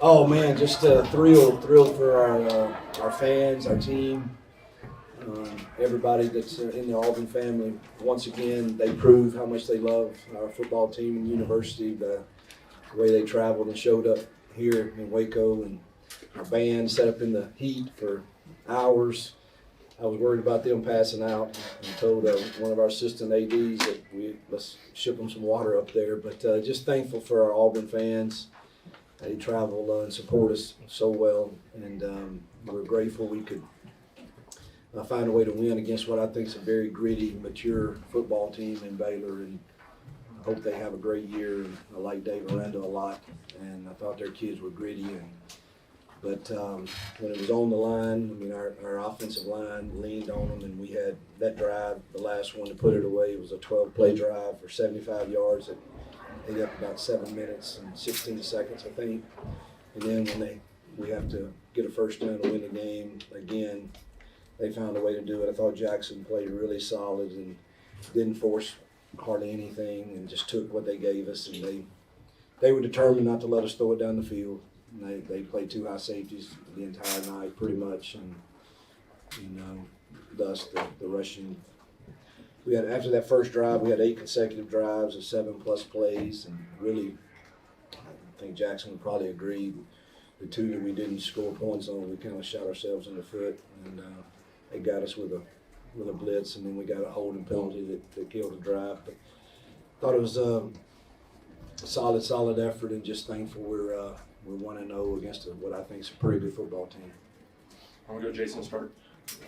Oh man, just thrilled for our fans, our team, everybody that's in the Auburn family. Once again, they proved how much they love our football team and university. The way they traveled and showed up here in Waco, and our band set up in the heat for hours. I was worried about them passing out and told one of our assistant ADs that let's ship them some water up there. But just thankful for our Auburn fans. They travel and support us so well, and we're grateful we could find a way to win against what I think is a very gritty, mature football team in Baylor. And I hope they have a great year. I like Dave Miranda a lot, and I thought their kids were gritty. But when it was on the line, I mean, our offensive line leaned on them, and we had that drive, the last one to put it away. It was a 12-play drive for 75 yards. It ate up about 7 minutes and 16 seconds, I think. And then when we have to get a first down to win the game, again, they found a way to do it. I thought Jackson played really solid and didn't force hardly anything and just took what they gave us. And they were determined not to let us throw it down the field. And they played two high safeties the entire night pretty much. And, thus the rushing. We had, after that first drive, we had 8 consecutive drives of 7+ plays, and really, I think Jackson would probably agree. The 2 that we didn't score points on, we kind of shot ourselves in the foot, and they got us with a blitz, and then we got a holding penalty that killed the drive. But thought it was a solid effort, and just thankful we're 1-0 against what I think is a pretty good football team. I'm gonna go Jason start.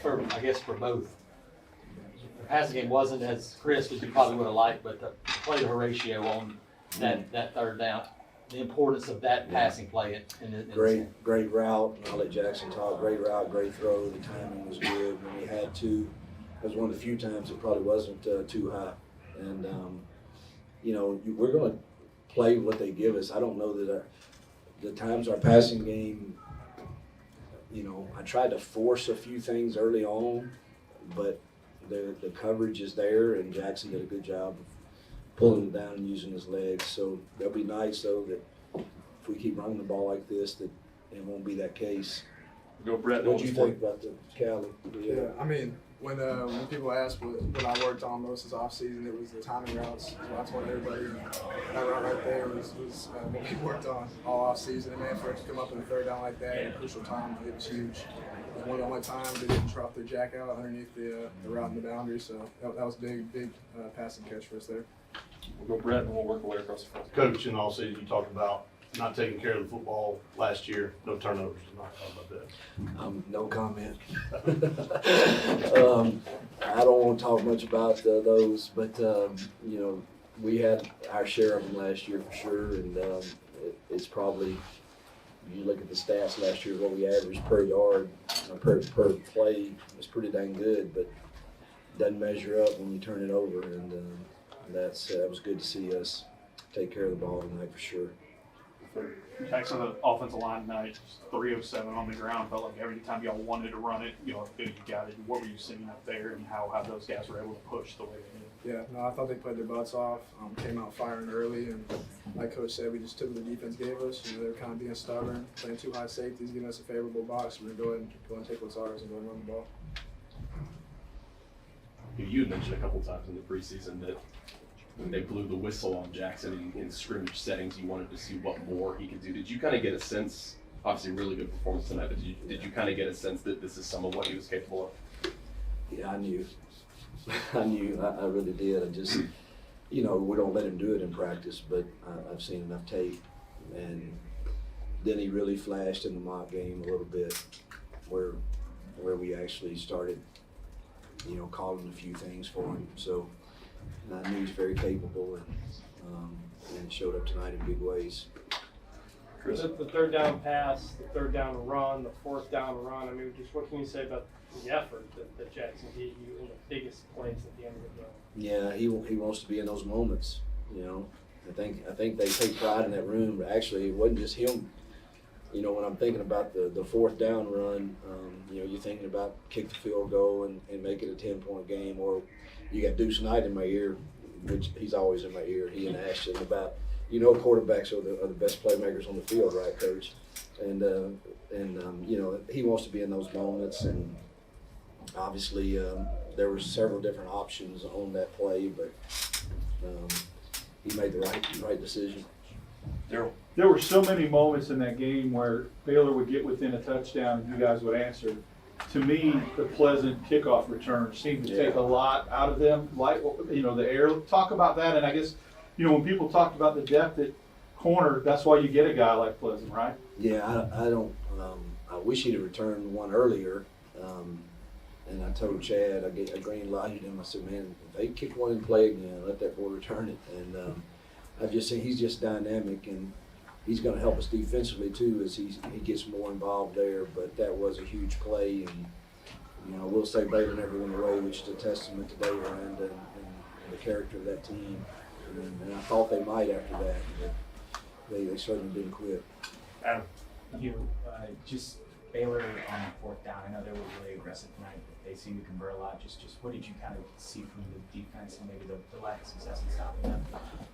I guess for both. The passing game wasn't as crisp as you probably would have liked, but the play to ratio on that third down, the importance of that passing play. Great route. I'll let Jackson talk. Great route, great throw. The timing was good. When we had to, it was one of the few times it probably wasn't too high. And, we're going to play what they give us. I don't know that the times our passing game, I tried to force a few things early on, but the coverage is there, and Jackson did a good job of pulling it down and using his legs. So there'll be nights, though, that if we keep running the ball like this, that it won't be that case. Go Brett. What do you think about the Cali? Yeah, I mean, when people ask what I worked on most this offseason, it was the timing routes. So I told everybody that route right there was what we worked on all offseason. And man, for it to come up in the third down like that in a crucial time, it was huge. It was one of the only times they didn't drop their jack out underneath the route and the boundary. So that was a big passing catch for us there. We'll go Brett, and we'll work our way across the front. Coach, in all season, you talked about not taking care of the football last year, no turnovers. Not talking about that. No comment. I don't want to talk much about those, but we had our share of them last year for sure, and it's probably, you look at the stats last year, what we averaged per yard, per play was pretty dang good, but doesn't measure up when you turn it over, and that was good to see us take care of the ball tonight for sure. Jackson, the offensive line tonight, 307 on the ground. Felt like every time y'all wanted to run it, you got it. What were you seeing up there, and how those guys were able to push the way they did? Yeah, no, I thought they played their butts off. Came out firing early, and like Coach said, we just took what the defense gave us. They were kind of being stubborn, playing 2 high safeties, giving us a favorable box. We're going to go ahead and take what's ours and go and run the ball. You had mentioned a couple times in the preseason that when they blew the whistle on Jackson in scrimmage settings, you wanted to see what more he could do. Did you kind of get a sense, obviously really good performance tonight, but did you kind of get a sense that this is some of what he was capable of? Yeah, I knew. I really did. I just, we don't let him do it in practice, but I've seen enough tape. And then he really flashed in the mock game a little bit where we actually started, calling a few things for him. So I knew he's very capable and showed up tonight in big ways. Chris? The third down pass, the third down run, the fourth down run. I mean, just what can you say about the effort that Jackson gave you in the biggest plays at the end of the game? Yeah, he wants to be in those moments. I think they take pride in that room. But actually, it wasn't just him. When I'm thinking about the fourth down run, you're thinking about kick the field goal and make it a 10-point game, or you got Deuce Knight in my ear, which he's always in my ear. He and Ashton about, quarterbacks are the best playmakers on the field, right, Coach? you know, he wants to be in those moments, and obviously there were several different options on that play, but he made the right decision. Daryl. There were so many moments in that game where Baylor would get within a touchdown and you guys would answer. To me, the pleasant kickoff return seemed to take a lot out of them, like, you know, the air. Talk about that, and I guess, you know, when people talked about the depth at corner, that's why you get a guy like Pleasant, right? Yeah, I don't. I wish he'd have returned one earlier. And I told Chad, I green lighted him. I said, man, if they kick one and play again, let that boy return it. And I've just seen he's just dynamic, and he's going to help us defensively too as he gets more involved there. But that was a huge play, and you know, we'll say Baylor never went away, which is a testament to Dave Aranda and the character of that team. And I thought they might after that, but they certainly didn't quit. Adam. You just Baylor on the fourth down. I know they were really aggressive tonight, but they seem to convert a lot. Just what did you kind of see from the defense and maybe the lack of success in stopping them?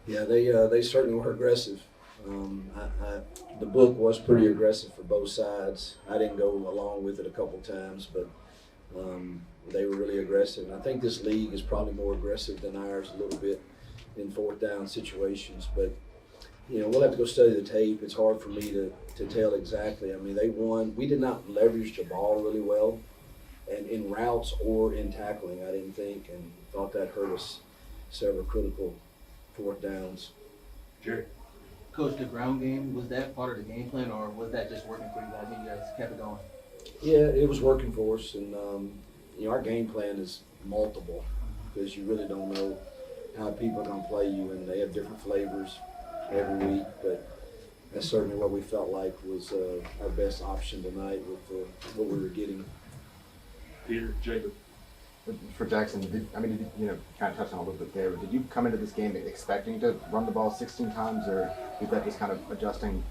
Yeah, they certainly were aggressive. The book was pretty aggressive for both sides. I didn't go along with it a couple times, but they were really aggressive. And I think this league is probably more aggressive than ours a little bit in fourth down situations. But you know, we'll have to go study the tape. It's hard for me to tell exactly. I mean, they won. We did not leverage the ball really well, and in routes or in tackling, I didn't think, and thought that hurt us several critical fourth downs. Jerry. Coach, the ground game, was that part of the game plan, or was that just working for you guys and you guys kept it going? Yeah, it was working for us, and you know, our game plan is multiple because you really don't know how people are going to play you, and they have different flavors every week. But that's certainly what we felt like was our best option tonight with what we were getting. Peter, Jacob. For Jackson, did you know, kind of touched on a little bit there, but did you come into this game expecting to run the ball 16 times, or is that just kind of adjusting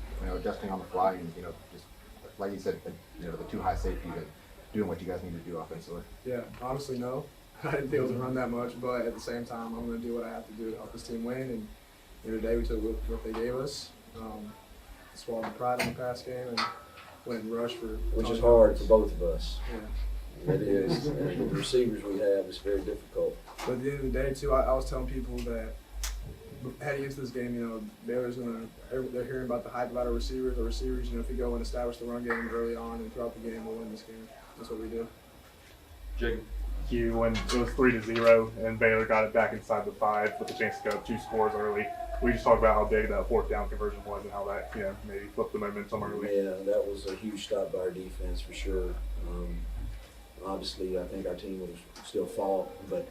on the fly and, you know, just like you said, you know, the too high safety, but doing what you guys need to do offensively? Yeah, honestly, no. I didn't think it was to run that much, but at the same time, I'm going to do what I have to do to help this team win. And you know, today we took what they gave us, swallowed the pride in the pass game, and went and rushed for. Which is hard for both of us. Yeah. It is. And the receivers we have is very difficult. But at the end of the day, too, I was telling people that heading into this game, you know, they're hearing about the hype about our receivers. Our receivers, you know, if we go and establish the run game early on and throughout the game, we'll win this game. That's what we do. Jacob. Hugh, when it was 3-0 and Baylor got it back inside the 5 with a chance to go 2 scores early. We just talked about how big that fourth down conversion was and how that, you know, maybe flipped the momentum early. Yeah, that was a huge stop by our defense for sure. Obviously, I think our team would have still fought, but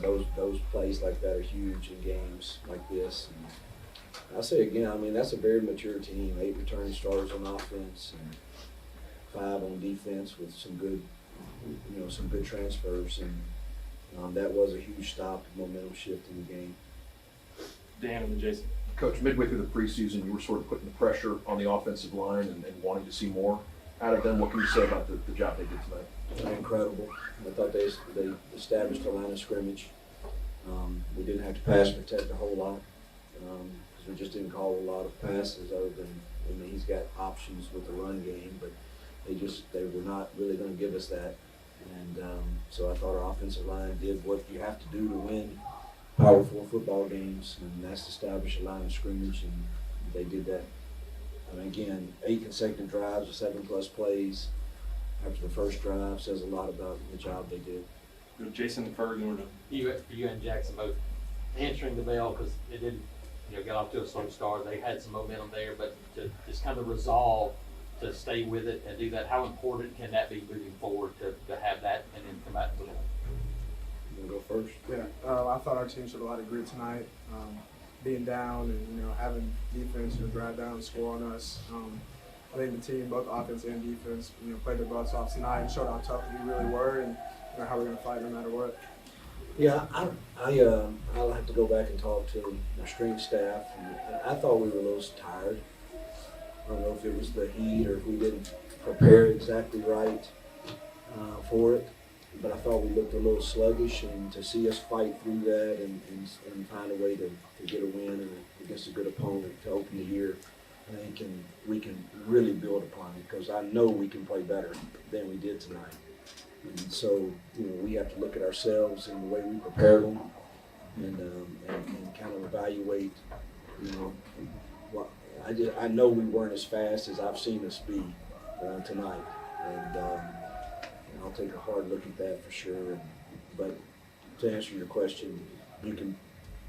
those plays like that are huge in games like this. And I say again, I mean, that's a very mature team. 8 returning starters on offense and 5 on defense with some good transfers, and that was a huge stop, momentum shift in the game. Dan and then Jason. Coach, midway through the preseason, you were sort of putting the pressure on the offensive line and wanting to see more out of them. What can you say about the job they did tonight? Incredible. I thought they established a line of scrimmage. We didn't have to pass protect a whole lot because we just didn't call a lot of passes other than, I mean, he's got options with the run game, but they were not really going to give us that. And so I thought our offensive line did what you have to do to win Power 4 football games, and that's to establish a line of scrimmage, and they did that. I mean, again, 8 consecutive drives with 7+ plays after the first drive says a lot about the job they did. Go to Jason and Ferg, and we're done. You and Jackson both answering the bell because it didn't, you know, get off to a slow start. They had some momentum there, but to just kind of resolve to stay with it and do that, how important can that be moving forward to have that and then come back to it? You want to go first? Yeah, I thought our team showed a lot of grit tonight. Being down and, you know, having defense, you know, drive down and score on us. I think the team, both offense and defense, you know, played their butts off tonight and showed how tough we really were and, you know, how we're going to fight no matter what. Yeah, I'll have to go back and talk to our strength staff. And I thought we were a little tired. I don't know if it was the heat or if we didn't prepare exactly right for it. But I thought we looked a little sluggish, and to see us fight through that and find a way to get a win against a good opponent to open the year, think, and we can really build upon it, because I know we can play better than we did tonight. And so, we have to look at ourselves and the way we prepared them, and kind of evaluate, what, I know we weren't as fast as I've seen us be tonight, and I'll take a hard look at that for sure. But to answer your question, you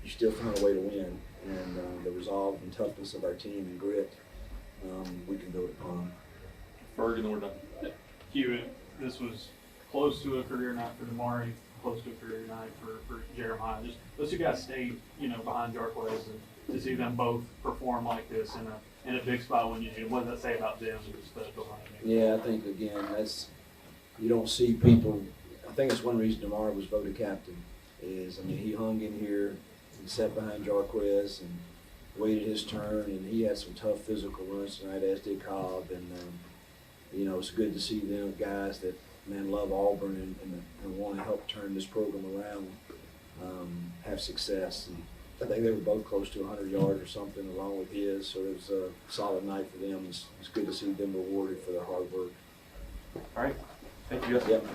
still find a way to win, and the resolve and toughness of our team and grit, we can build upon. Ferg, and then we're done. Hugh, this was close to a career night for Damari, close to a career night for Jeremiah. Just those two guys stayed, behind Jarquez, and to see them both perform like this in a big spot when what does that say about them? Just behind Yeah, I think again you don't see people. I think that's one reason Damari was voted captain. He hung in here and sat behind Jarquez and waited his turn, and he had some tough physical runs tonight, as did Cobb. And it's good to see them guys that love Auburn and want to help turn this program around, have success. And I think they were both close to 100 yards or something along with his, so it was a solid night for them. It's good to see them rewarded for their hard work. All right. Thank you guys. Yep.